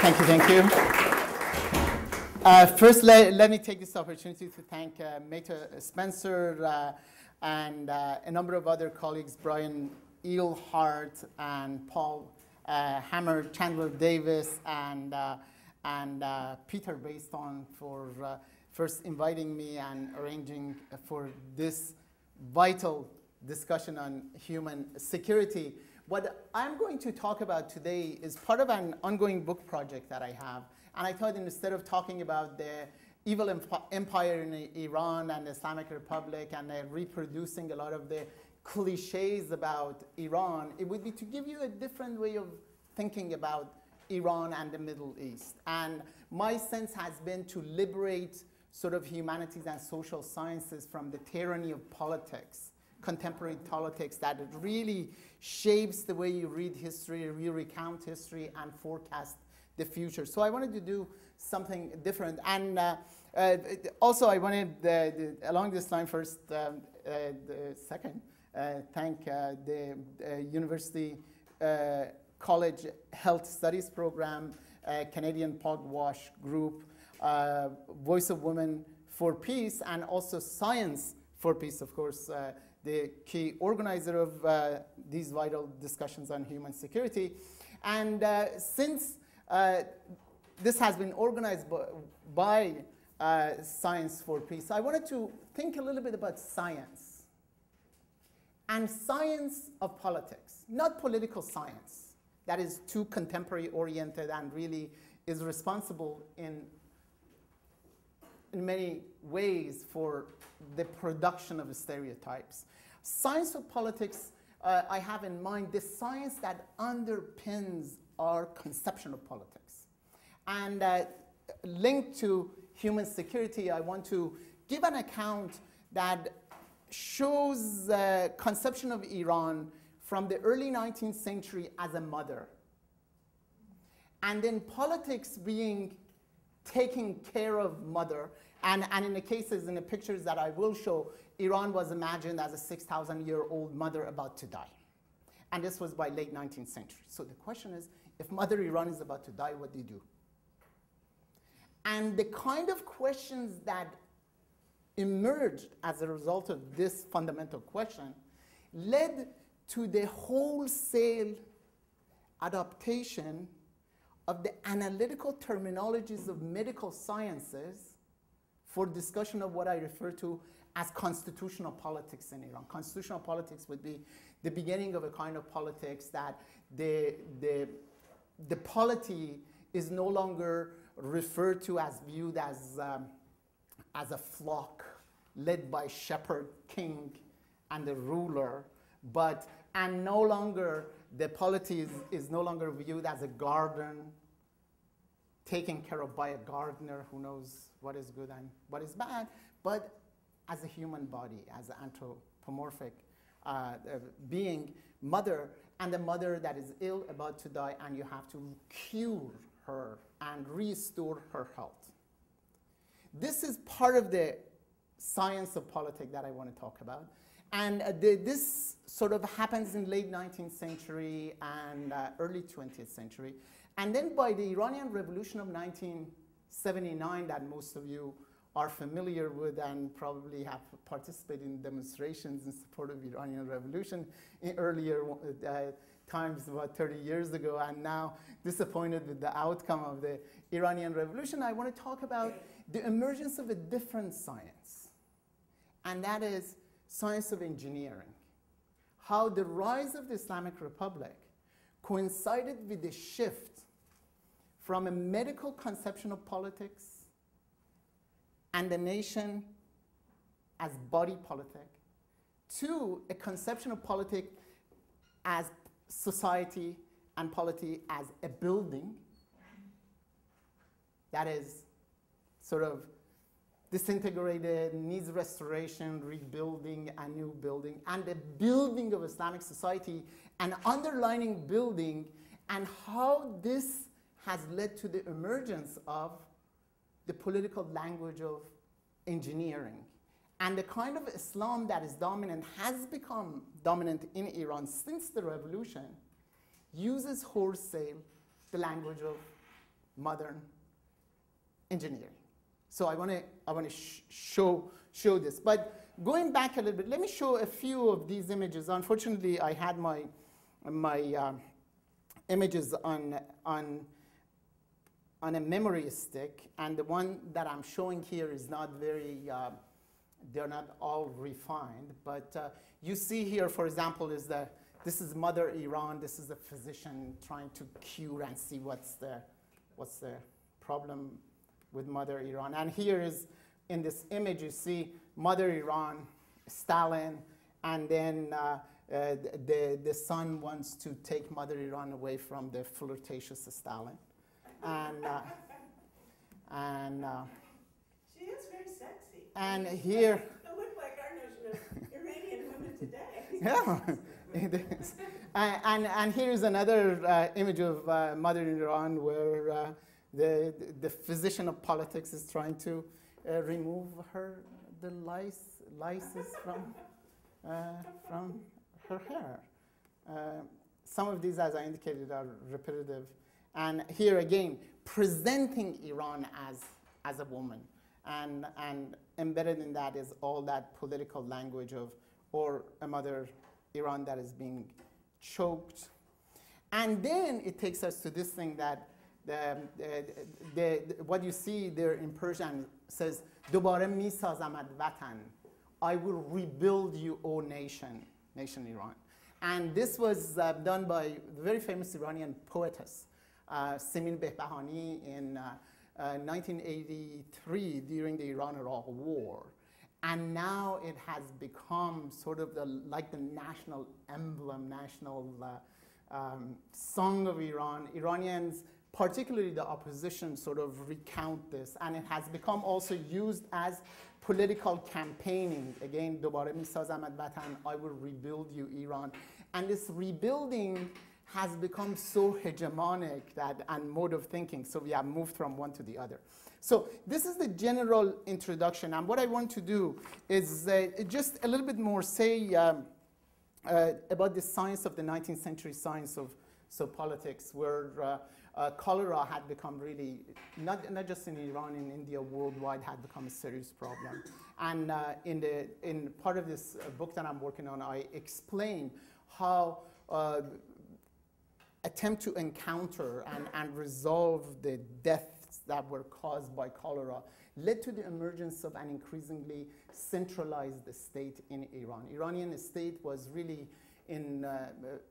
Thank you, thank you. First, let me take this opportunity to thank Meta Spencer and a number of other colleagues, Brian Eelhart and Paul Hammer, Chandler Davis, and Peter Bayston for first inviting me and arranging for this vital discussion on human security. What I'm going to talk about today is part of an ongoing book project that I have. And I thought instead of talking about the evil empire in Iran and the Islamic Republic and reproducing a lot of the cliches about Iran, it would be to give you a different way of thinking about Iran and the Middle East. And my sense has been to liberate sort of humanities and social sciences from the tyranny of politics, contemporary politics that it really shapes the way you read history, you recount history, and forecast the future. So I wanted to do something different. And also I wanted, along this line first, thank the University College Health Studies Program, Canadian Pugwash Group, Voice of Women for Peace, and also Science for Peace, of course, the key organizer of these vital discussions on human security. And since this has been organized by Science for Peace, I wanted to think a little bit about science and science of politics, not political science. That is too contemporary oriented and really is responsible in many ways for the production of stereotypes. Science of politics, I have in mind the science that underpins our conception of politics. And linked to human security, I want to give an account that shows the conception of Iran from the early 19th century as a mother. And then politics being taking care of mother. And in the cases, in the pictures that I will show, Iran was imagined as a 6,000-year-old mother about to die. And this was by late 19th century. So the question is, if Mother Iran is about to die, what do you do? And the kind of questions that emerged as a result of this fundamental question led to the wholesale adaptation of the analytical terminologies of medical sciences for discussion of what I refer to as constitutional politics in Iran. Constitutional politics would be the beginning of a kind of politics that the polity is no longer referred to as viewed as a flock led by shepherd king and the ruler, and no longer the polity is no longer viewed as a garden taken care of by a gardener who knows what is good and what is bad, but as a human body, as an anthropomorphic being, mother, and a mother that is ill, about to die, and you have to cure her and restore her health. This is part of the science of politics that I want to talk about. And this sort of happens in late 19th century and early 20th century. And then by the Iranian Revolution of 1979 that most of you are familiar with and probably have participated in demonstrations in support of the Iranian Revolution in earlier times, about 30 years ago, and now disappointed with the outcome of the Iranian Revolution, I want to talk about the emergence of a different science, and that is science of engineering. How the rise of the Islamic Republic coincided with the shift from a medical conception of politics and the nation as body politic to a conception of politics as society and polity as a building that is sort of disintegrated, needs restoration, rebuilding, a new building, and the building of Islamic society, an underlining building, and how this has led to the emergence of the political language of engineering. And the kind of Islam that is dominant, has become dominant in Iran since the revolution, uses wholesale the language of modern engineering. So I want to show this. But going back a little bit, let me show a few of these images. Unfortunately, I had my images on a memory stick, and the one that I'm showing here is not very, they're not all refined. But you see here, for example, this is Mother Iran. This is a physician trying to cure and see what's the problem with Mother Iran. And here is, in this image, you see Mother Iran, Stalin, and then the son wants to take Mother Iran away from the flirtatious Stalin. And she is very sexy. And here, It looked like our notion of Iranian women today. yeah, it is. And here is another image of Mother Iran, where the physician of politics is trying to remove the lices from her hair. Some of these, as I indicated, are repetitive. And here again, presenting Iran as a woman. And embedded in that is all that political language of, or a Mother Iran that is being choked. And then it takes us to this thing that what you see there in Persian says, "Dobare misazamad vatan," I will rebuild you, O nation Iran. And this was done by the very famous Iranian poetess, Simin Behbahani, in 1983 during the Iran-Iraq War. And now it has become sort of like the national emblem, national song of Iran. Iranians, particularly the opposition, sort of recount this. And it has become also used as political campaigning. Again, Dobare misazamad vatan, I will rebuild you, Iran. And this rebuilding has become so hegemonic and mode of thinking, so we have moved from one to the other. So this is the general introduction, and what I want to do is just a little bit more say about the science of the 19th century science of politics, where cholera had become really, not just in Iran, in India, worldwide, had become a serious problem. And in part of this book that I'm working on, I explain how attempt to encounter and resolve the deaths that were caused by cholera led to the emergence of an increasingly centralized state in Iran. Iranian state was really, in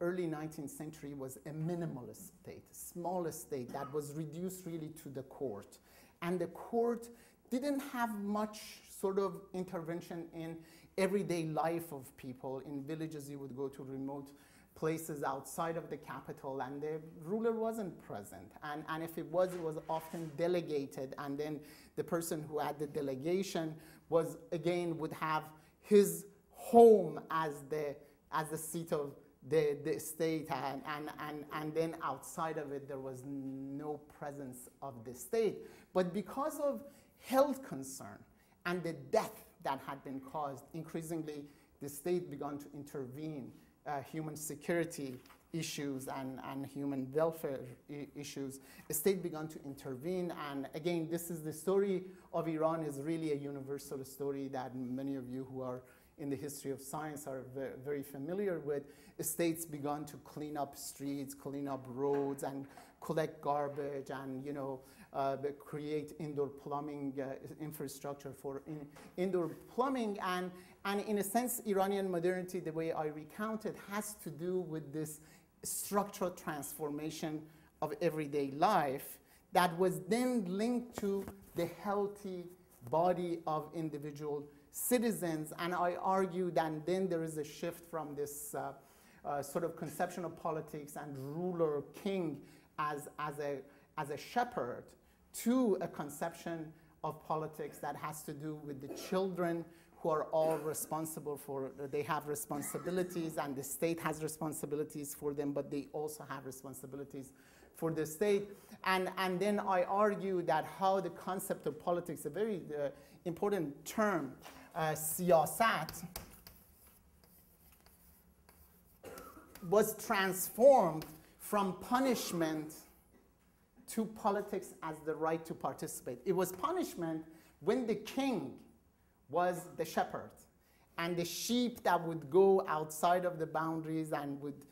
early 19th century, was a minimalist state, smallest state that was reduced really to the court. And the court didn't have much sort of intervention in everyday life of people. In villages, you would go to remote places outside of the capital, and the ruler wasn't present. And if it was often delegated, and then the person who had the delegation was, again, would have his home as the seat of the state, and then outside of it, there was no presence of the state. But because of health concern and the death that had been caused, increasingly, the state began to intervene. Human security issues and human welfare issues, the state began to intervene. And again, this is the story of Iran, is really a universal story that many of you who are in the history of science are very familiar with. The states began to clean up streets, clean up roads, and collect garbage, and create indoor plumbing infrastructure for indoor plumbing. And in a sense, Iranian modernity, the way I recount it, has to do with this structural transformation of everyday life that was then linked to the healthy body of individual citizens. And I argue that then there is a shift from this sort of conception of politics and ruler king as a shepherd to a conception of politics that has to do with the children who are all responsible for, they have responsibilities, and the state has responsibilities for them, but they also have responsibilities for the state. And then I argue that how the concept of politics, a very important term, siyasat, was transformed from punishment to politics as the right to participate. It was punishment when the king was the shepherd, and the sheep that would go outside of the boundaries and would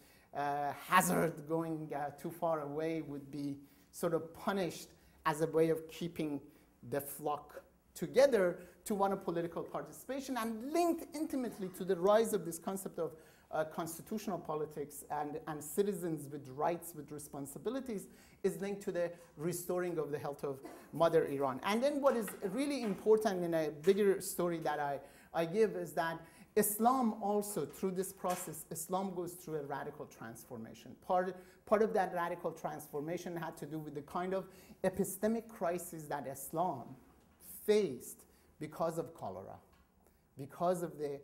hazard going too far away would be sort of punished as a way of keeping the flock together to one of political participation, and linked intimately to the rise of this concept of constitutional politics and citizens with rights, with responsibilities, is linked to the restoring of the health of Mother Iran. And then what is really important in a bigger story that I give is that Islam also, through this process, Islam goes through a radical transformation. Part of that radical transformation had to do with the kind of epistemic crisis that Islam faced because of cholera, because of the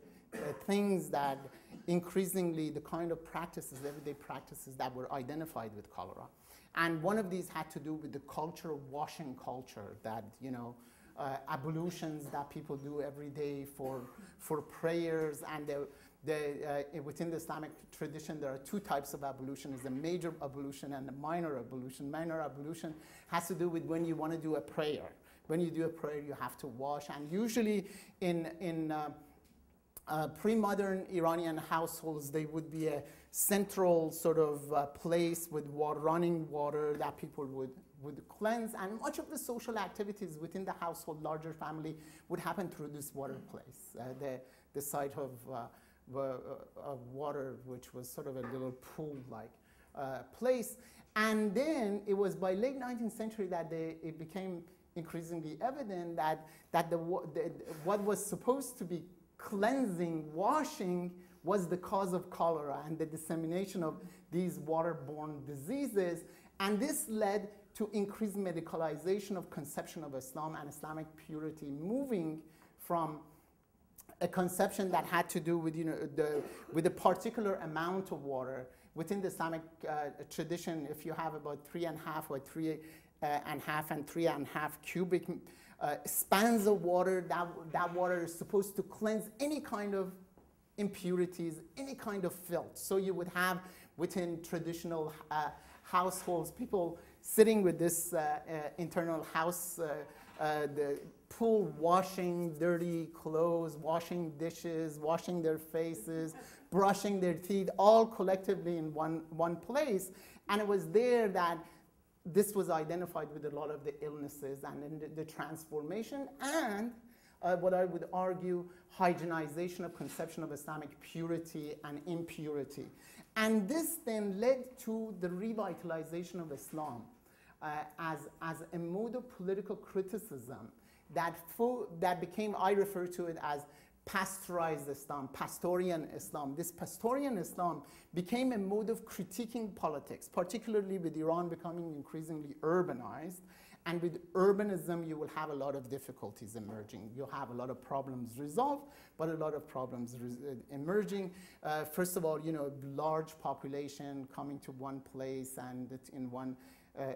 things that increasingly, the kind of practices, everyday practices that were identified with cholera. And one of these had to do with the culture of washing culture, that, you know, ablutions that people do every day for prayers, and within the Islamic tradition there are two types of ablution. There's a major ablution and a minor ablution. Minor ablution has to do with when you want to do a prayer. When you do a prayer, you have to wash, and usually in pre-modern Iranian households, there would be a central sort of place with running water that people would cleanse, and much of the social activities within the household, larger family, would happen through this water place, the site of water, which was sort of a little pool-like place. And then it was by late 19th century that it became increasingly evident that what was supposed to be cleansing, washing, was the cause of cholera and the dissemination of these waterborne diseases. And this led to increased medicalization of conception of Islam and Islamic purity, moving from a conception that had to do with, you know, with a particular amount of water. Within the Islamic tradition, if you have about 3.5 or 3.5 and 3.5 cubic spans of water, that water is supposed to cleanse any kind of impurities, any kind of filth. So you would have within traditional households people sitting with this internal house, the pool, washing dirty clothes, washing dishes, washing their faces, brushing their teeth, all collectively in one place. And it was there that this was identified with a lot of the illnesses and in the transformation and what I would argue, hygienization of conception of Islamic purity and impurity. And this then led to the revitalization of Islam as a mode of political criticism that became, I refer to it as Pasteurized Islam, Pastorian Islam. This Pastorian Islam became a mode of critiquing politics, particularly with Iran becoming increasingly urbanized. And with urbanism, you will have a lot of difficulties emerging. You'll have a lot of problems resolved, but a lot of problems emerging. First of all, you know, large population coming to one place and in one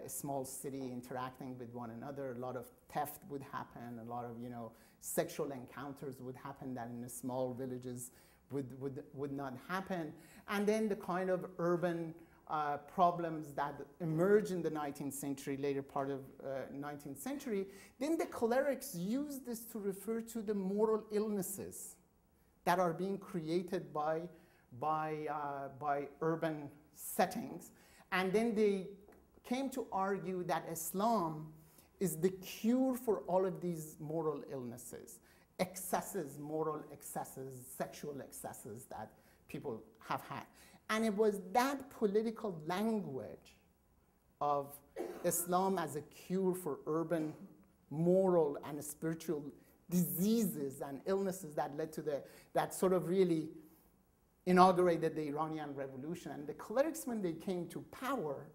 small city interacting with one another. A lot of theft would happen. A lot of, you know, sexual encounters would happen that in the small villages would not happen. And then the kind of urban problems that emerged in the 19th century, later part of 19th century, then the clerics used this to refer to the moral illnesses that are being created by urban settings. And then they came to argue that Islam is the cure for all of these moral illnesses, excesses, moral excesses, sexual excesses that people have had. And it was that political language of Islam as a cure for urban moral and spiritual diseases and illnesses that led to that sort of really inaugurated the Iranian Revolution. And the clerics, when they came to power,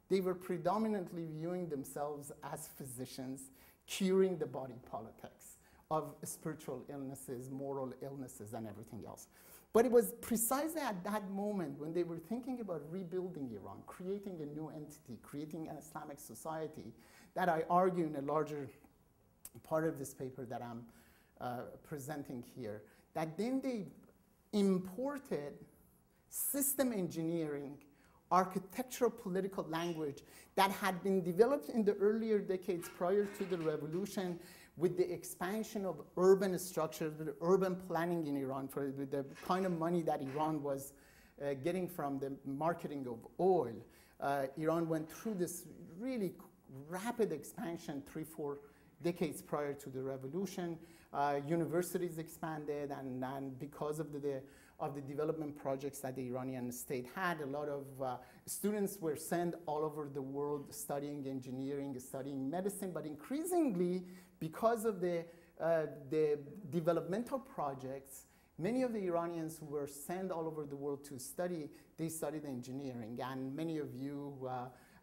they were predominantly viewing themselves as physicians, curing the body politics of spiritual illnesses, moral illnesses, and everything else. But it was precisely at that moment when they were thinking about rebuilding Iran, creating a new entity, creating an Islamic society, that I argue in a larger part of this paper that I'm presenting here, that then they imported system engineering architectural political language that had been developed in the earlier decades prior to the revolution with the expansion of urban structures, with urban planning in Iran, with the kind of money that Iran was getting from the marketing of oil. Iran went through this really rapid expansion 3-4 decades prior to the revolution. Universities expanded, and because of the development projects that the Iranian state had, a lot of students were sent all over the world studying engineering, studying medicine, but increasingly, because of the developmental projects, many of the Iranians who were sent all over the world to study, they studied engineering. And many of you,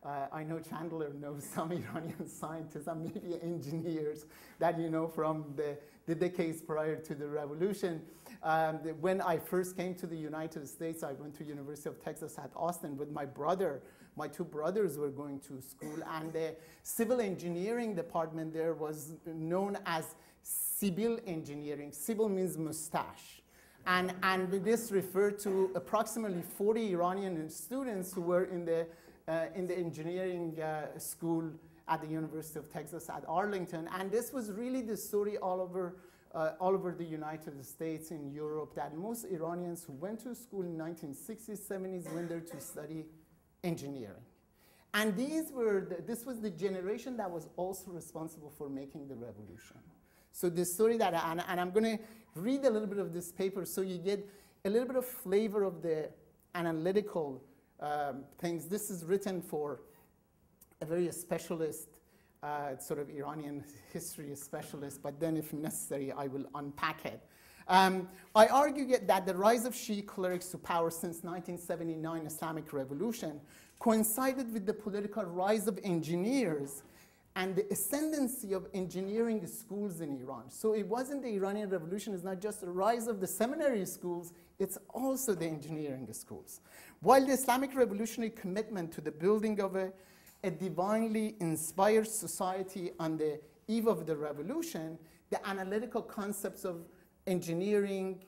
I know Chandler knows some Iranian scientists and maybe engineers that you know from the decades prior to the revolution. When I first came to the United States, I went to University of Texas at Austin with my brother. My two brothers were going to school, and the civil engineering department there was known as civil engineering. Civil means mustache. And this referred to approximately 40 Iranian students who were in the engineering school at the University of Texas at Arlington. And this was really the story all over the United States, in Europe, that most Iranians who went to school in 1960s, 70s went there to study engineering. And this was the generation that was also responsible for making the revolution. So the story that, and I'm going to read a little bit of this paper so you get a little bit of flavor of the analytical things. This is written for a very specialist, sort of Iranian history specialist, but then if necessary, I will unpack it. I argue that the rise of Shi'i clerics to power since 1979 Islamic revolution coincided with the political rise of engineers and the ascendancy of engineering schools in Iran. So it wasn't the Iranian revolution, it's not just the rise of the seminary schools, it's also the engineering schools. While the Islamic revolutionary commitment to the building of a divinely inspired society on the eve of the revolution, the analytical concepts of engineering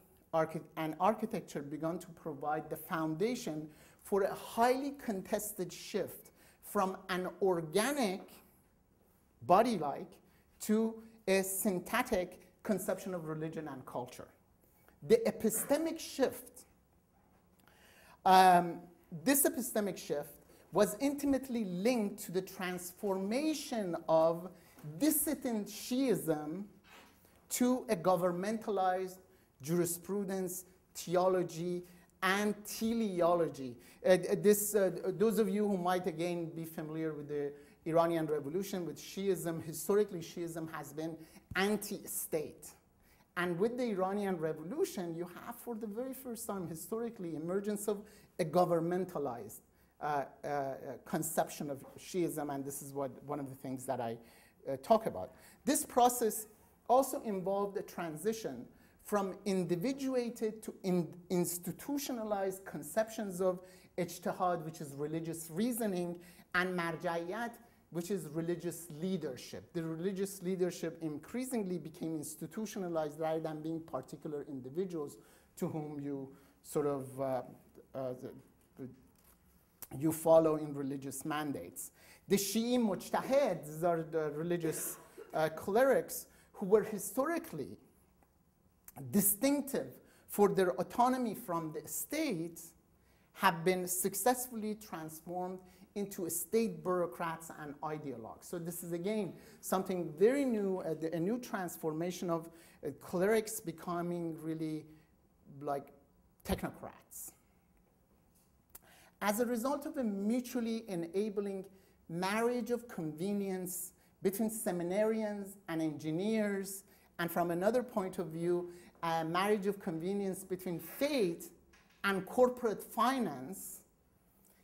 and architecture began to provide the foundation for a highly contested shift from an organic, body-like, to a synthetic conception of religion and culture. The epistemic shift, this epistemic shift was intimately linked to the transformation of dissident Shiism to a governmentalized jurisprudence, theology, and teleology. Those of you who might again be familiar with the Iranian revolution, with Shiism, historically Shiism has been anti-state. And with the Iranian revolution, you have for the very first time historically emergence of a governmentalized conception of Shiism, and this is one of the things that I talk about. This process also involved a transition from individuated to institutionalized conceptions of ijtihad, which is religious reasoning, and marja'iyat, which is religious leadership. The religious leadership increasingly became institutionalized rather than being particular individuals to whom you sort of you follow in religious mandates. The Shi'i mujtahids are the religious clerics who were historically distinctive for their autonomy from the state, have been successfully transformed into state bureaucrats and ideologues. So this is again something very new, a new transformation of clerics becoming really like technocrats. As a result of a mutually enabling marriage of convenience between seminarians and engineers, and from another point of view, a marriage of convenience between faith and corporate finance,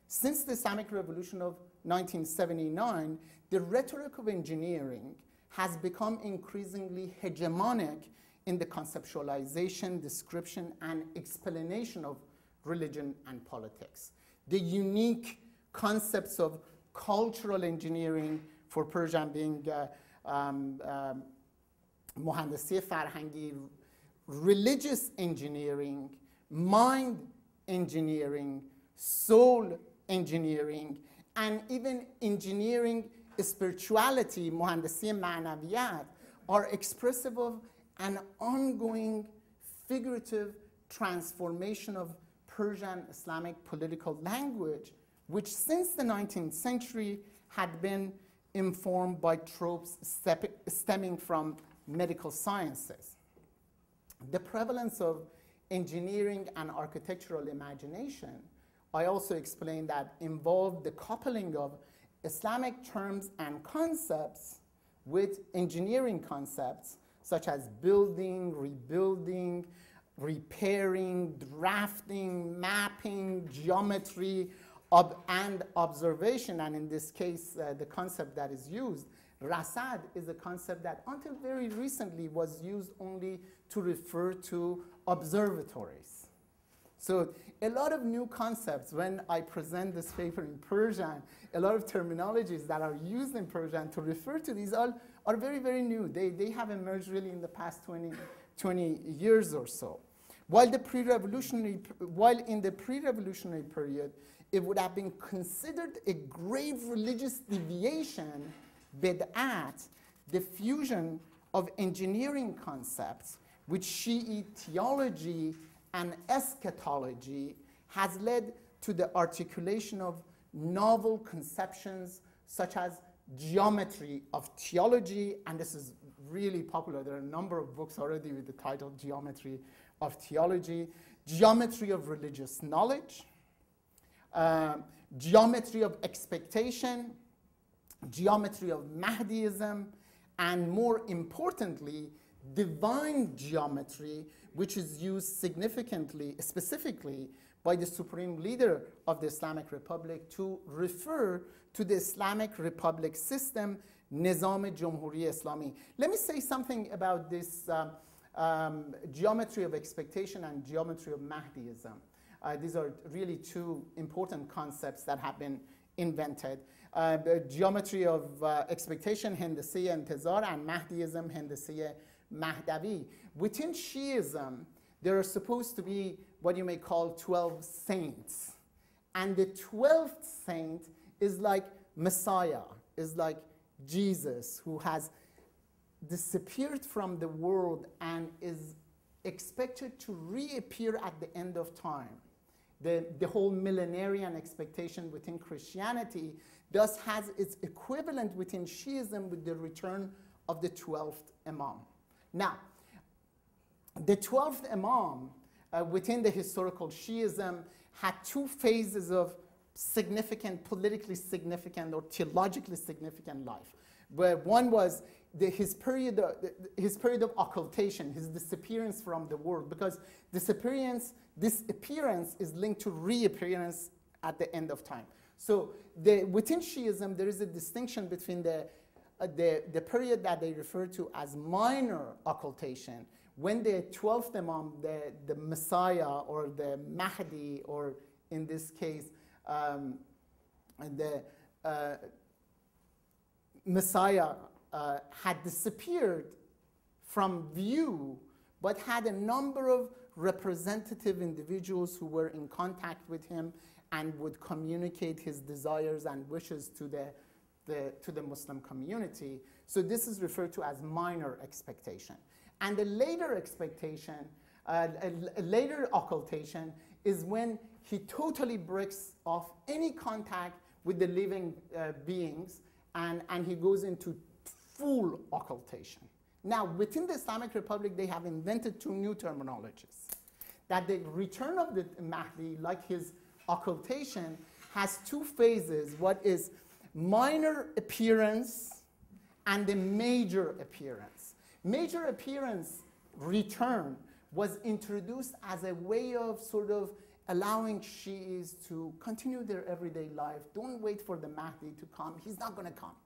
since the Islamic Revolution of 1979, the rhetoric of engineering has become increasingly hegemonic in the conceptualization, description, and explanation of religion and politics. The unique concepts of cultural engineering, for Persian being Mohandasi Farhangi, religious engineering, mind engineering, soul engineering, and even engineering spirituality, مهندسی معنویت, are expressive of an ongoing figurative transformation of Persian Islamic political language, which since the 19th century had been informed by tropes stemming from medical sciences. The prevalence of engineering and architectural imagination, I also explained that involved the coupling of Islamic terms and concepts with engineering concepts such as building, rebuilding, repairing, drafting, mapping, geometry, and observation. And in this case, the concept that is used, rasad, is a concept that until very recently was used only to refer to observatories. So a lot of new concepts, when I present this paper in Persian, a lot of terminologies that are used in Persian to refer to these all are very, very new. They have emerged really in the past 20 years or so. While in the pre-revolutionary period, it would have been considered a grave religious deviation, bid'at, the fusion of engineering concepts with Shi'i theology and eschatology has led to the articulation of novel conceptions such as geometry of theology, and this is really popular. There are a number of books already with the title Geometry of Theology, geometry of religious knowledge, geometry of expectation, geometry of Mahdiism, and more importantly, divine geometry, which is used specifically by the supreme leader of the Islamic Republic to refer to the Islamic Republic system, Nizam Jumhuri Islami. Let me say something about this geometry of expectation and geometry of Mahdiism. These are really two important concepts that have been invented. The geometry of expectation, Hendesiye Intizar, and Mahdiism, Hendesiye Mahdavi. Within Shiism, there are supposed to be what you may call 12 saints. And the 12th saint is like Messiah, is like Jesus, who has disappeared from the world and is expected to reappear at the end of time. The whole millenarian expectation within Christianity thus has its equivalent within Shiism with the return of the 12th Imam. Now, the 12th Imam within the historical Shiism had two phases of significant, politically significant or theologically significant life. Where one was his period of occultation, his disappearance from the world, because disappearance is linked to reappearance at the end of time. So within Shiism, there is a distinction between the period that they refer to as minor occultation, when the 12th Imam, the Messiah or the Mahdi, or in this case, the Messiah had disappeared from view, but had a number of representative individuals who were in contact with him and would communicate his desires and wishes to the Muslim community. So this is referred to as minor expectation. And the later expectation, later occultation, is when he totally breaks off any contact with the living beings, and he goes into full occultation. Now, within the Islamic Republic, they have invented two new terminologies. That the return of the Mahdi, like his occultation, has two phases. What is minor appearance and the major appearance. Major appearance return was introduced as a way of sort of allowing Shi'is to continue their everyday life. Don't wait for the Mahdi to come. He's not going to come.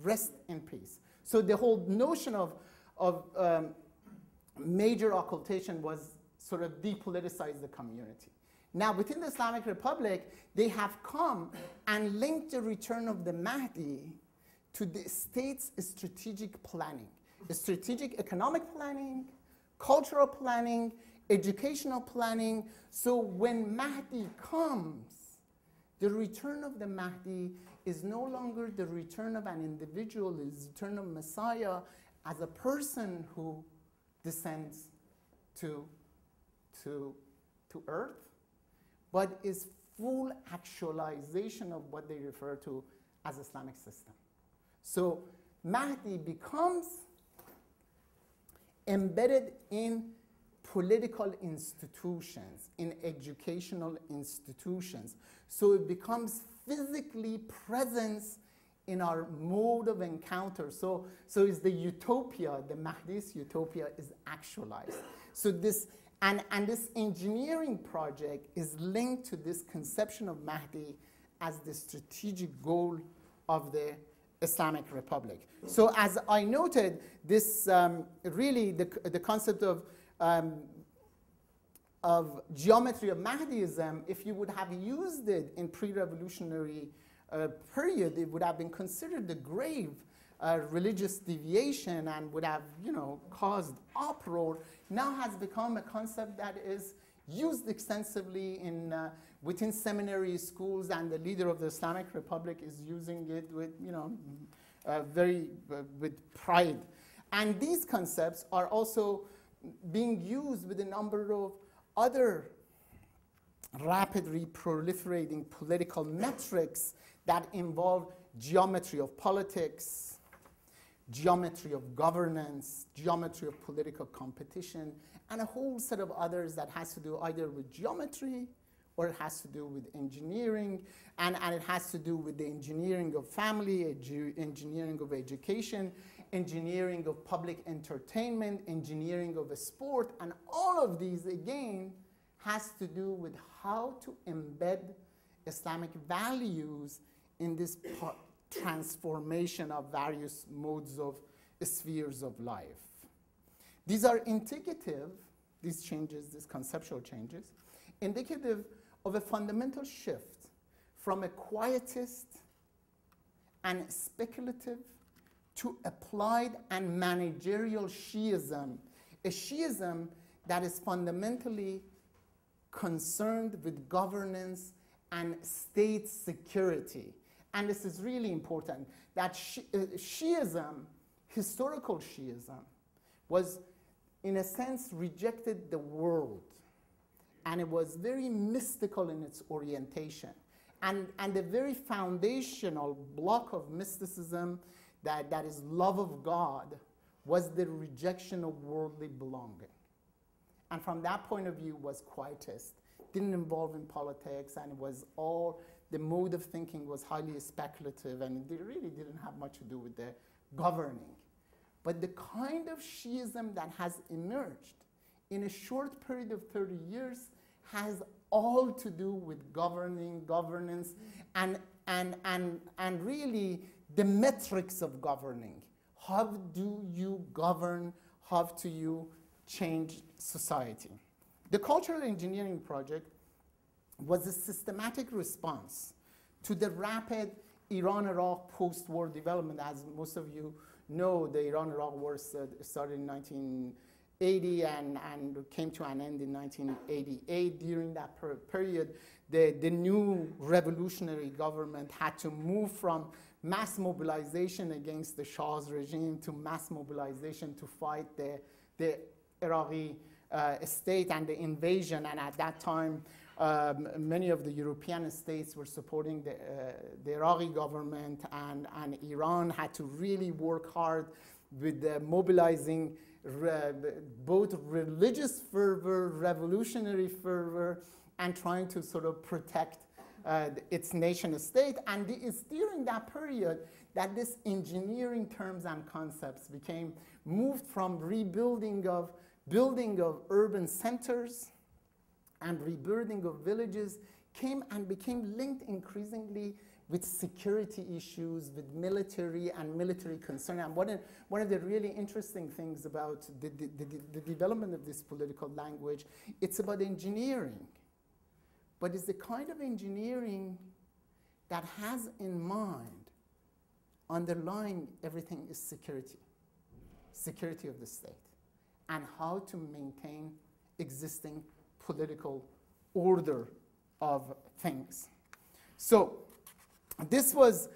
Rest in peace. So the whole notion of major occultation was sort of depoliticize the community. Now, within the Islamic Republic, they have come and linked the return of the Mahdi to the state's strategic planning. Strategic economic planning, cultural planning, educational planning. So when Mahdi comes, The return of the Mahdi is no longer the return of an individual, it's the return of Messiah as a person who descends to earth, but is full actualization of what they refer to as Islamic system. So Mahdi becomes embedded in political institutions, in educational institutions. So it becomes physically present in our mode of encounter. So is the utopia, the Mahdi's utopia is actualized. So this, and this engineering project is linked to this conception of Mahdi as the strategic goal of the Islamic Republic. So as I noted, this really the concept of geometry of Mahdiism, if you would have used it in pre-revolutionary period, it would have been considered a grave religious deviation and would have, caused uproar. Now has become a concept that is used extensively in within seminary schools, and the leader of the Islamic Republic is using it with, with pride. And these concepts are also being used with a number of other rapidly proliferating political metrics that involve geometry of politics, geometry of governance, geometry of political competition, and a whole set of others that has to do either with geometry or it has to do with engineering, and it has to do with the engineering of family, engineering of education, engineering of public entertainment, engineering of a sport, and all of these, again, has to do with how to embed Islamic values in this transformation of various modes of spheres of life. These are indicative, these changes, these conceptual changes, indicative of a fundamental shift from a quietist and speculative to applied and managerial Shiism, a Shiism that is fundamentally concerned with governance and state security. And this is really important, that Shiism, historical Shiism, was in a sense rejected the world, and it was very mystical in its orientation. And the very foundational block of mysticism that is love of God was the rejection of worldly belonging. And from that point of view was quietist, didn't involve in politics, and it was all, the mode of thinking was highly speculative, and it really didn't have much to do with the governing. But the kind of Shiism that has emerged in a short period of 30 years has all to do with governing, governance, and really the metrics of governing. How do you govern? How do you change society? The Cultural Engineering Project was a systematic response to the rapid Iran-Iraq post-war development. As most of you know, the Iran-Iraq war started in 1980 and came to an end in 1988. During that period, the new revolutionary government had to move from mass mobilization against the Shah's regime to mass mobilization to fight the Iraqi state and the invasion. And at that time, many of the European states were supporting the Iraqi government, and Iran had to really work hard with mobilizing both religious fervor, revolutionary fervor, and trying to sort of protect its nation state. And it's during that period that this engineering terms and concepts became moved from building of urban centers and rebuilding of villages, came and became linked increasingly with security issues, with military and military concern. And one of the really interesting things about the development of this political language, it's about engineering. But it's the kind of engineering that has in mind, underlying everything is security of the state, and how to maintain existing political order of things. So this was,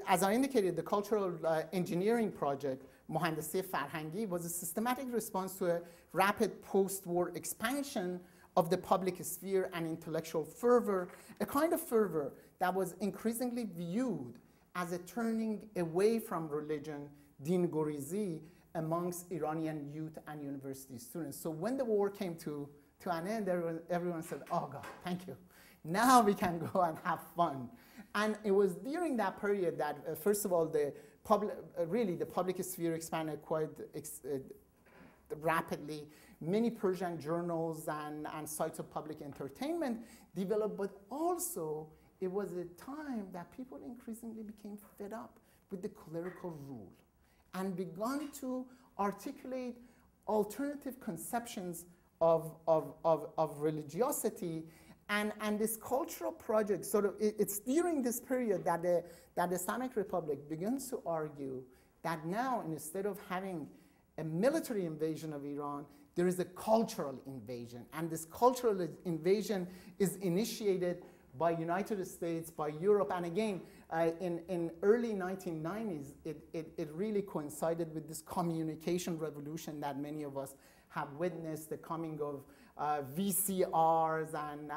as I indicated, the cultural engineering project, Mohandasi Farhangi, was a systematic response to a rapid post-war expansion of the public sphere and intellectual fervor, a kind of fervor that was increasingly viewed as a turning away from religion, din gorizi, amongst Iranian youth and university students. So when the war came to an end, everyone said, oh God, thank you. Now we can go and have fun. And it was during that period that, first of all, the public sphere expanded quite rapidly. Many Persian journals and sites of public entertainment developed, but also it was a time that people increasingly became fed up with the clerical rule and began to articulate alternative conceptions of religiosity. And this cultural project, sort of, it's during this period that the Islamic Republic begins to argue that now, instead of having a military invasion of Iran, there is a cultural invasion. And this cultural invasion is initiated by United States, by Europe. And again, in early 1990s, it really coincided with this communication revolution that many of us have witnessed, the coming of VCRs and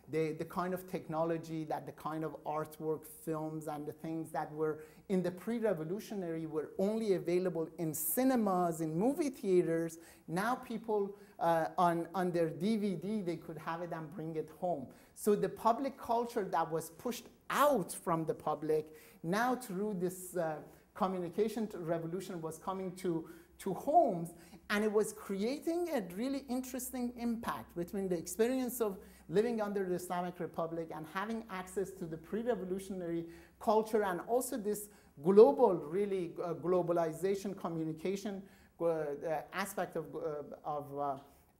the kind of technology, that the kind of artwork, films, and the things that were in the pre-revolutionary were only available in cinemas, in movie theaters. Now people on their DVD, they could have it and bring it home. So the public culture that was pushed out from the public, now through this communication revolution, was coming to homes. And it was creating a really interesting impact between the experience of living under the Islamic Republic and having access to the pre-revolutionary culture, and also this global, really globalization, communication aspect of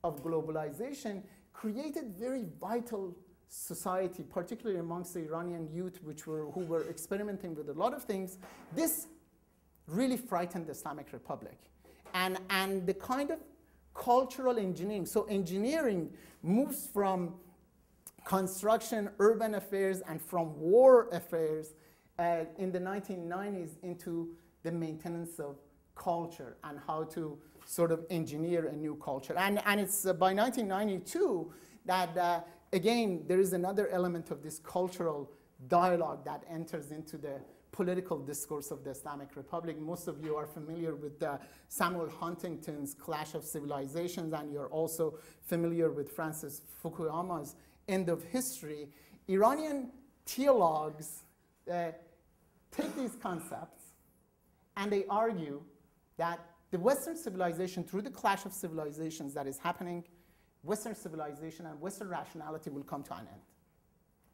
globalization, created very vital society, particularly amongst the Iranian youth, who were experimenting with a lot of things. This really frightened the Islamic Republic. And the kind of cultural engineering, so engineering moves from construction, urban affairs, and from war affairs in the 1990s into the maintenance of culture and how to sort of engineer a new culture. And it's by 1992 that, again, there is another element of this cultural dialogue that enters into the political discourse of the Islamic Republic. Most of you are familiar with Samuel Huntington's Clash of Civilizations, and you're also familiar with Francis Fukuyama's End of History. Iranian theologues take these concepts and they argue that the Western civilization, through the clash of civilizations that is happening, Western civilization and Western rationality will come to an end.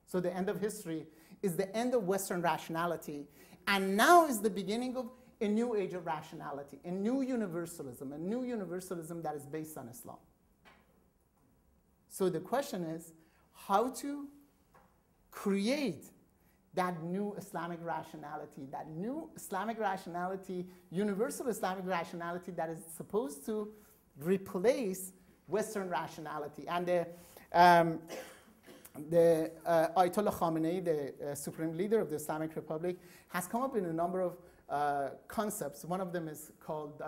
So the end of history is the end of Western rationality, and now is the beginning of a new age of rationality, a new universalism that is based on Islam. So the question is how to create that new Islamic rationality, universal Islamic rationality that is supposed to replace Western rationality. And the Ayatollah Khamenei, the supreme leader of the Islamic Republic, has come up with a number of concepts. One of them is called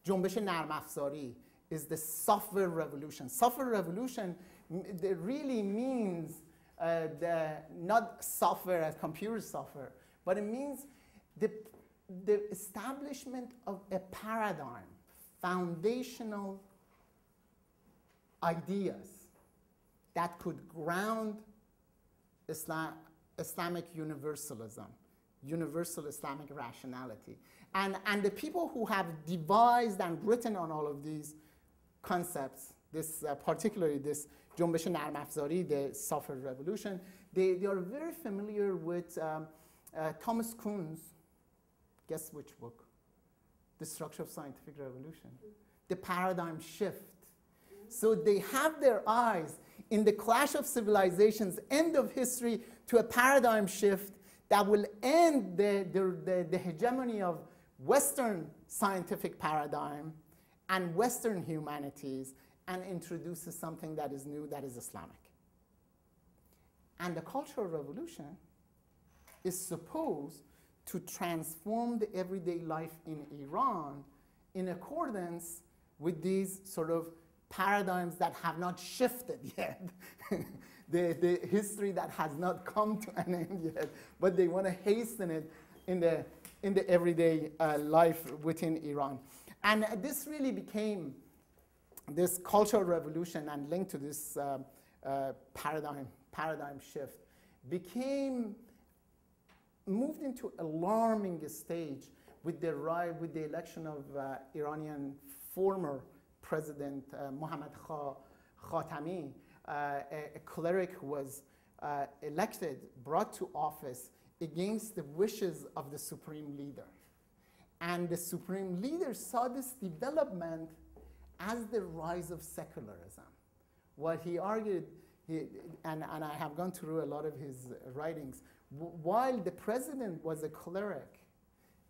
Junbesh Narm Afzari, is the software revolution. Software revolution really means not software as computer software, but it means the establishment of a paradigm, foundational ideas that could ground Islamic universalism, universal Islamic rationality. And the people who have devised and written on all of these concepts, particularly this Junbesh Narm Afzari, the software revolution, they are very familiar with Thomas Kuhn's, guess which book? The Structure of Scientific Revolution, the paradigm shift. So they have their eyes in the clash of civilizations, end of history, to a paradigm shift that will end the hegemony of Western scientific paradigm and Western humanities, and introduces something that is new, that is Islamic. And the Cultural Revolution is supposed to transform the everyday life in Iran in accordance with these sort of paradigms that have not shifted yet. the history that has not come to an end yet, but they want to hasten it in the everyday life within Iran. And this really became this Cultural Revolution, and linked to this paradigm shift, moved into alarming stage with the election of Iranian former President Mohamad Khatami. A cleric was elected, brought to office against the wishes of the supreme leader. And the supreme leader saw this development as the rise of secularism. What he argued, and I have gone through a lot of his writings, while the president was a cleric,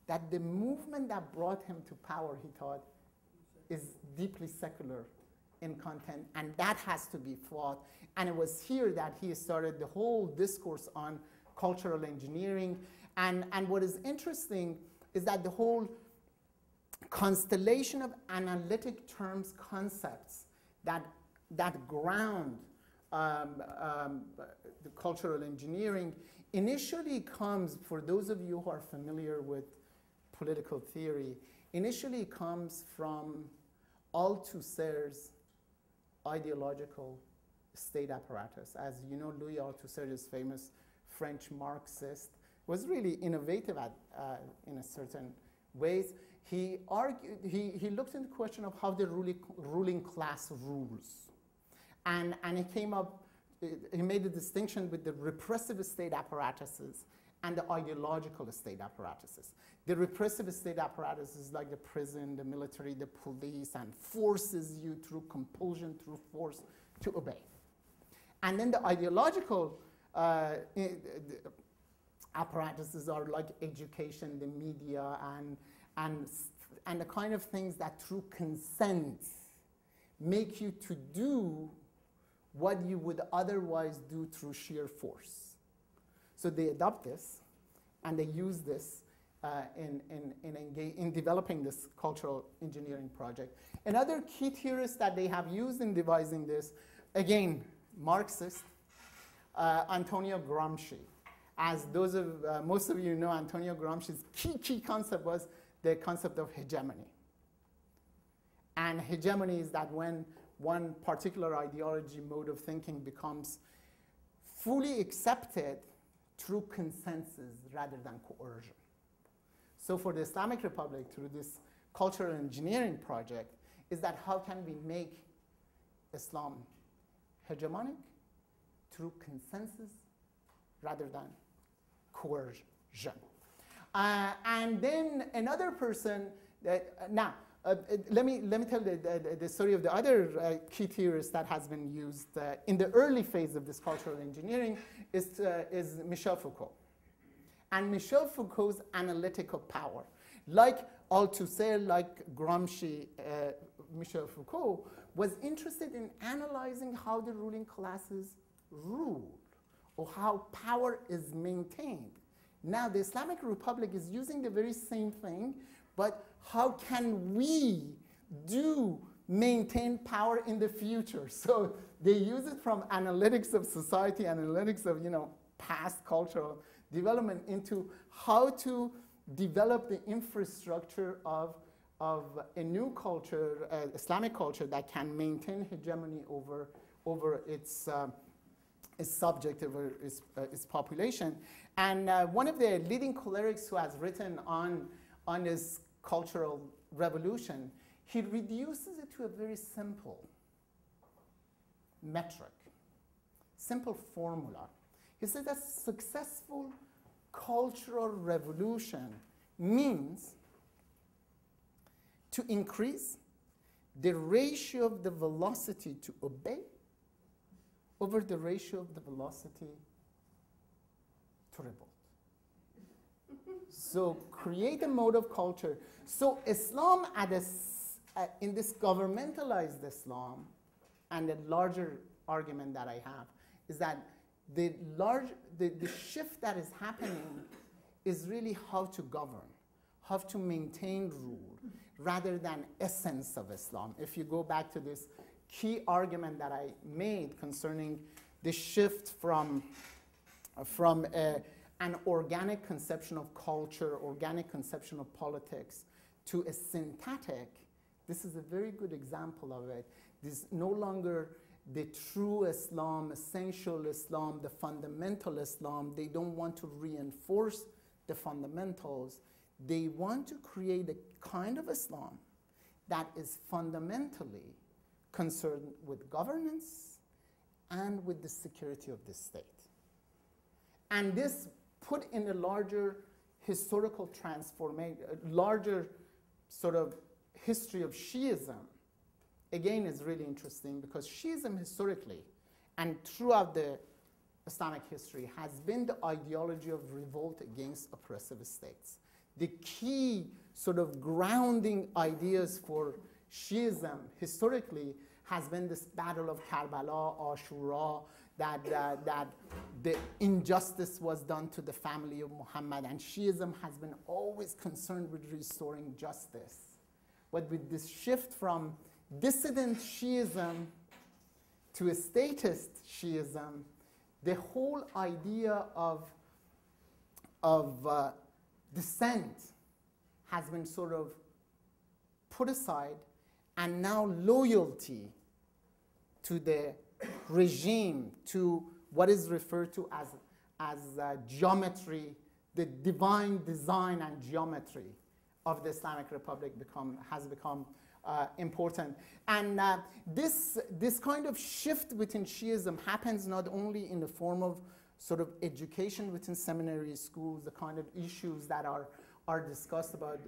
that the movement that brought him to power, he thought, is deeply secular in content, and that has to be fought. And it was here that he started the whole discourse on cultural engineering. And what is interesting is that the whole constellation of analytic terms, concepts that ground the cultural engineering initially comes, for those of you who are familiar with political theory, initially comes from Althusser's ideological state apparatus. As you know, Louis Althusser is famous French Marxist, was really innovative in a certain ways. He looked into the question of how the ruling class rules. And he came up, he made a distinction with the repressive state apparatuses and the ideological state apparatuses. The repressive state apparatuses like the prison, the military, the police, and forces you through compulsion, through force, to obey. And then the ideological apparatuses are like education, the media, and the kind of things that through consent make you to do what you would otherwise do through sheer force. So they adopt this, and they use this in developing this cultural engineering project. Another key theorist that they have used in devising this, again, Marxist, Antonio Gramsci. As those of most of you know, Antonio Gramsci's key concept was the concept of hegemony. And hegemony is that when one particular ideology, mode of thinking becomes fully accepted through consensus rather than coercion. So for the Islamic Republic, through this cultural engineering project, is that how can we make Islam hegemonic through consensus rather than coercion. And then another person that, let me tell the story of the other key theorist that has been used in the early phase of this cultural engineering is Michel Foucault. And Michel Foucault's analytical power. Like Althusser, like Gramsci, Michel Foucault was interested in analyzing how the ruling classes rule or how power is maintained. Now, the Islamic Republic is using the very same thing, but how can we maintain power in the future? So they use it from analytics of society, analytics of past cultural development into how to develop the infrastructure of a new culture, Islamic culture, that can maintain hegemony over its subject, over its population. And one of the leading clerics who has written on this cultural revolution, he reduces it to a very simple metric, simple formula. He says that successful cultural revolution means to increase the ratio of the velocity to obey over the ratio of the velocity to revolt. So create a mode of culture. So Islam in this governmentalized Islam, and the larger argument that I have is that the shift that is happening is really how to govern, how to maintain rule, rather than essence of Islam. If you go back to this key argument that I made concerning the shift from an organic conception of culture, organic conception of politics, to a synthetic, this is a very good example of it. This is no longer the true Islam, essential Islam, the fundamental Islam. They don't want to reinforce the fundamentals. They want to create a kind of Islam that is fundamentally concerned with governance and with the security of the state. And this put in a larger historical transformation, a larger sort of history of Shiism, again, is really interesting because Shiism historically and throughout the Islamic history has been the ideology of revolt against oppressive states. The key sort of grounding ideas for Shiism historically has been this battle of Karbala, Ashura, that the injustice was done to the family of Muhammad, and Shiism has been always concerned with restoring justice. But with this shift from dissident Shiism to a statist Shiism, the whole idea of dissent has been sort of put aside, and now loyalty to the regime, to what is referred to as geometry, the divine design and geometry of the Islamic Republic has become important. And this kind of shift within Shiism happens not only in the form of sort of education within seminary schools, the kind of issues that are discussed about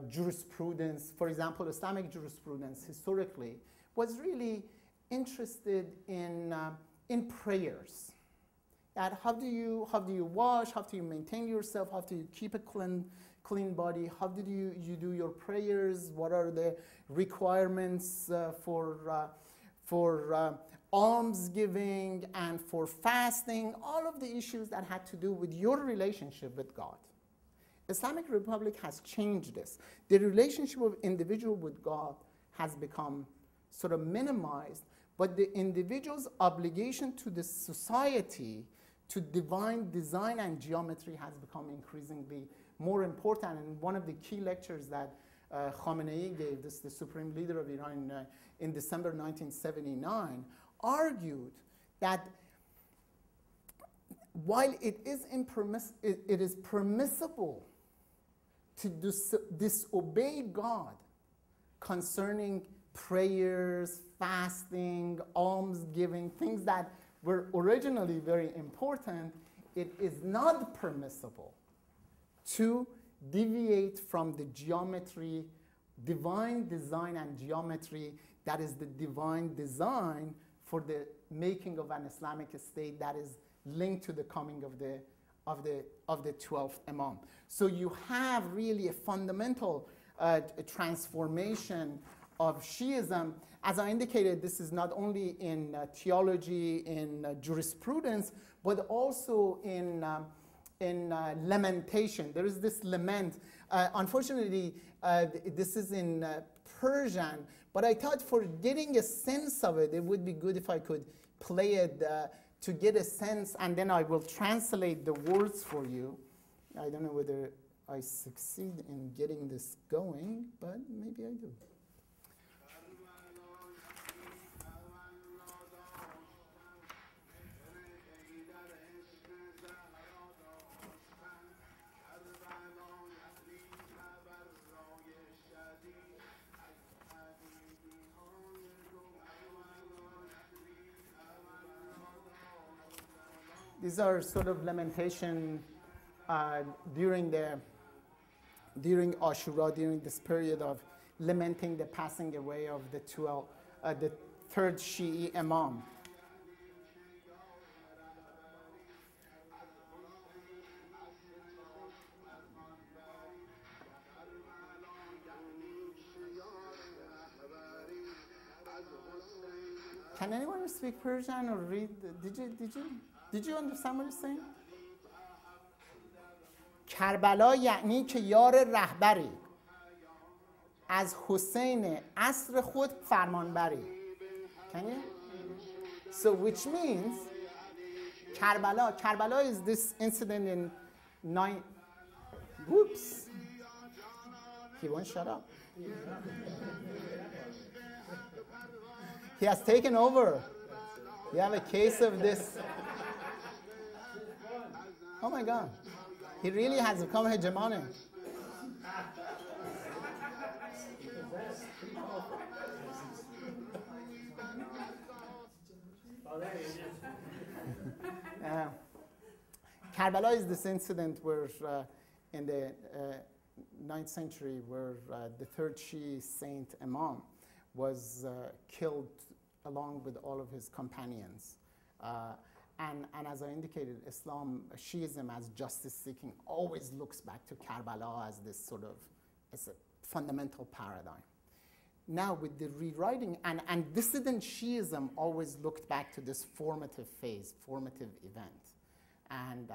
jurisprudence. For example, Islamic jurisprudence historically was really interested in prayers. That how do you wash, how do you maintain yourself, how do you keep a clean body, how do you do your prayers, what are the requirements for almsgiving and for fasting, all of the issues that had to do with your relationship with God. Islamic Republic has changed this. The relationship of individual with God has become sort of minimized, but the individual's obligation to the society, to divine design and geometry has become increasingly more important. And one of the key lectures that Khamenei gave, the supreme leader of Iran, in December 1979, argued that while it is permissible to disobey God concerning prayers, fasting, almsgiving, things that were originally very important, it is not permissible to deviate from the geometry, divine design and geometry that is the divine design for the making of an Islamic state that is linked to the coming of the 12th Imam. So you have really a fundamental transformation of Shiism. As I indicated, this is not only in theology, in jurisprudence, but also in lamentation. There is this lament. Unfortunately, this is in Persian, but I thought for getting a sense of it, it would be good if I could play it to get a sense, and then I will translate the words for you. I don't know whether I succeed in getting this going, but maybe I do. These are sort of lamentation during Ashura, during this period of lamenting the passing away of the third Shi'i Imam. Can anyone speak Persian or read? Did you understand what you're saying? کربلا یعنی که یار رهبری از حسین عصر خود فرمانبری. Can you? So which means Karbala is this incident in whoops. He won't shut up. He has taken over. We have a case of this. Oh my God. He really has become hegemonic. Karbala is this incident where in the 9th century where the third Shi'i saint Imam was killed along with all of his companions. And as I indicated, Shiism as justice seeking always looks back to Karbala as this sort of, as a fundamental paradigm. Now with the rewriting, and dissident Shiism always looked back to this formative phase, formative event. And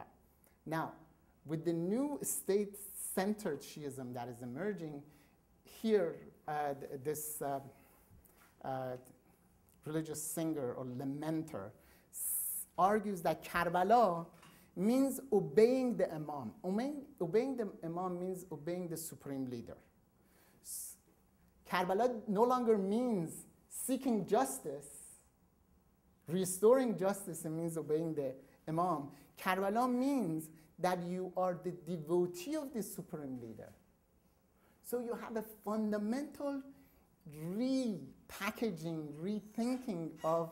now with the new state-centered Shiism that is emerging, here this religious singer or lamenter argues that Karbala means obeying the Imam. Obeying the Imam means obeying the supreme leader. Karbala no longer means seeking justice, restoring justice. It means obeying the Imam. Karbala means that you are the devotee of the supreme leader. So you have a fundamental repackaging, rethinking of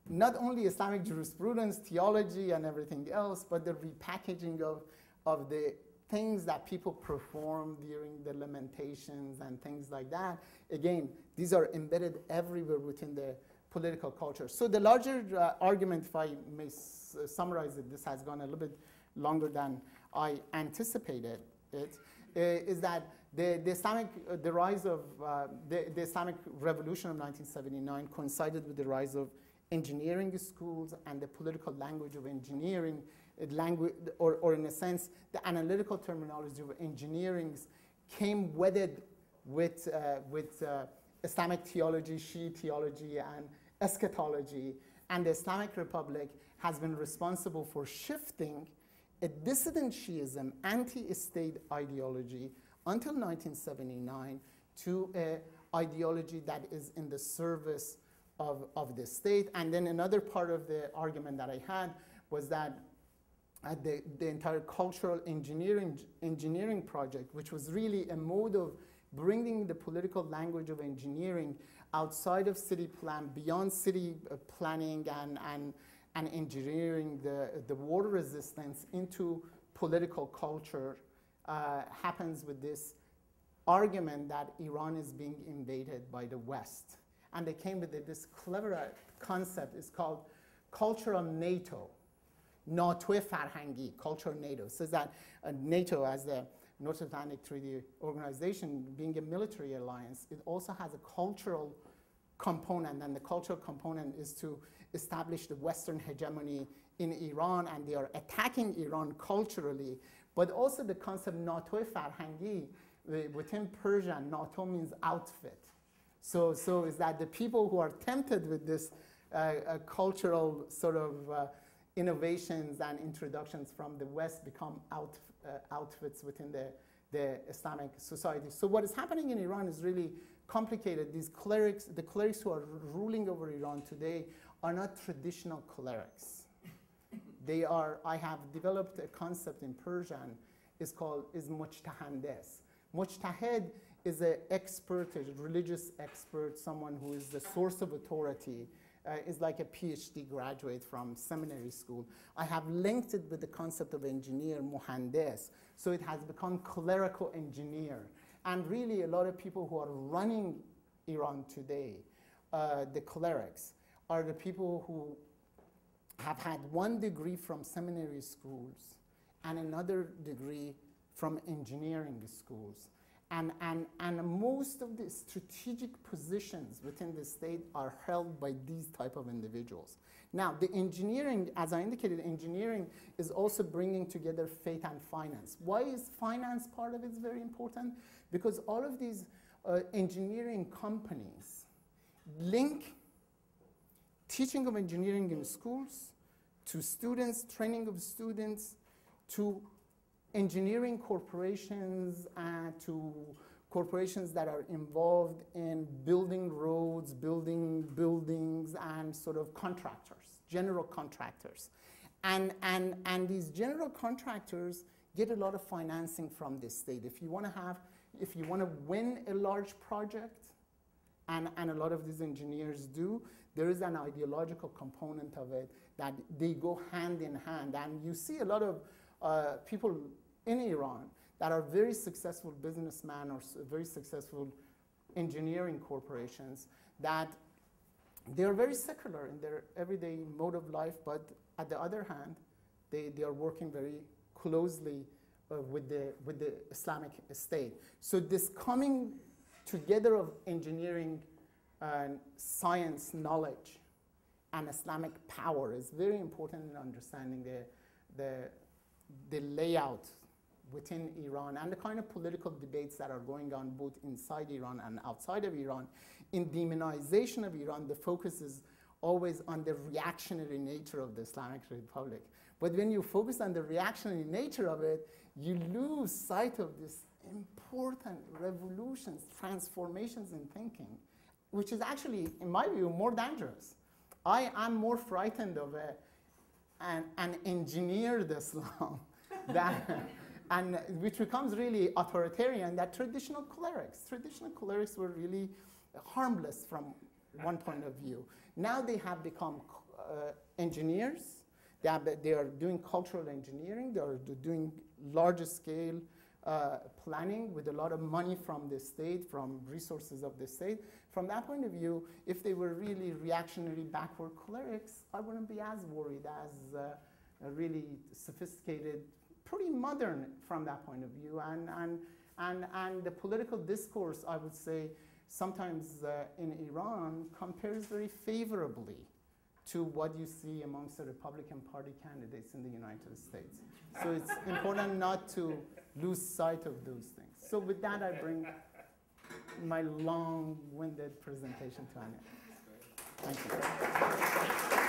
not only Islamic jurisprudence, theology, and everything else, but the repackaging of the things that people perform during the lamentations and things like that. Again, these are embedded everywhere within the political culture. So the larger argument, if I may summarize it, this has gone a little bit longer than I anticipated it, is that the rise of the Islamic Revolution of 1979 coincided with the rise of engineering schools and the political language of engineering, or in a sense, the analytical terminology of engineering came wedded with Islamic theology, Shi'i theology, and eschatology. And the Islamic Republic has been responsible for shifting a dissident Shiism, anti-state ideology until 1979 to an ideology that is in the service of the state. And then another part of the argument that I had was that the entire cultural engineering project, which was really a mode of bringing the political language of engineering outside of city plan, beyond city planning and engineering the war resistance into political culture, happens with this argument that Iran is being invaded by the West. And they came with this clever concept. It's called cultural NATO, NATO farhangi, cultural NATO. Says that NATO, as the North Atlantic Treaty Organization, being a military alliance, it also has a cultural component, and the cultural component is to establish the Western hegemony in Iran, and they are attacking Iran culturally. But also the concept NATO farhangi, within Persian, NATO means outfit. So is that the people who are tempted with this cultural sort of innovations and introductions from the West become outfits within the Islamic society. So what is happening in Iran is really complicated. These clerics, the clerics who are ruling over Iran today, are not traditional clerics. They are, I have developed a concept in Persian, is mujtahandes. Mujtahid is an expert, a religious expert, someone who is the source of authority, is like a PhD graduate from seminary school. I have linked it with the concept of engineer, muhandes, so it has become clerical engineer. And really a lot of people who are running Iran today, the clerics, are the people who have had one degree from seminary schools and another degree from engineering schools. And most of the strategic positions within the state are held by these type of individuals. Now, the engineering, as I indicated, engineering is also bringing together faith and finance. Why is finance part of it very important? Because all of these engineering companies link teaching of engineering in schools to students, training of students, to engineering corporations and to corporations that are involved in building roads, building buildings, and sort of contractors, general contractors. And these general contractors get a lot of financing from the state. If you want to win a large project, and a lot of these engineers do, there is an ideological component of it that they go hand in hand. And you see a lot of people in Iran that are very successful businessmen or very successful engineering corporations that they're very secular in their everyday mode of life, but at the other hand, they are working very closely with the Islamic State. So this coming together of engineering and science knowledge and Islamic power is very important in understanding the layout within Iran and the kind of political debates that are going on both inside Iran and outside of Iran. In demonization of Iran, the focus is always on the reactionary nature of the Islamic Republic. But when you focus on the reactionary nature of it, you lose sight of this important revolutions, transformations in thinking, which is actually, in my view, more dangerous. I am more frightened of an engineered Islam and which becomes really authoritarian, that traditional clerics. Traditional clerics were really harmless from one point of view. Now they have become engineers. They are doing cultural engineering. They are doing larger scale planning with a lot of money from the state, from resources of the state. From that point of view, if they were really reactionary backward clerics, I wouldn't be as worried as really sophisticated, pretty modern from that point of view. And the political discourse, I would say, sometimes in Iran compares very favorably to what you see amongst the Republican Party candidates in the United States. So it's important not to lose sight of those things. So with that, I bring my long-winded presentation to an end. Thank you.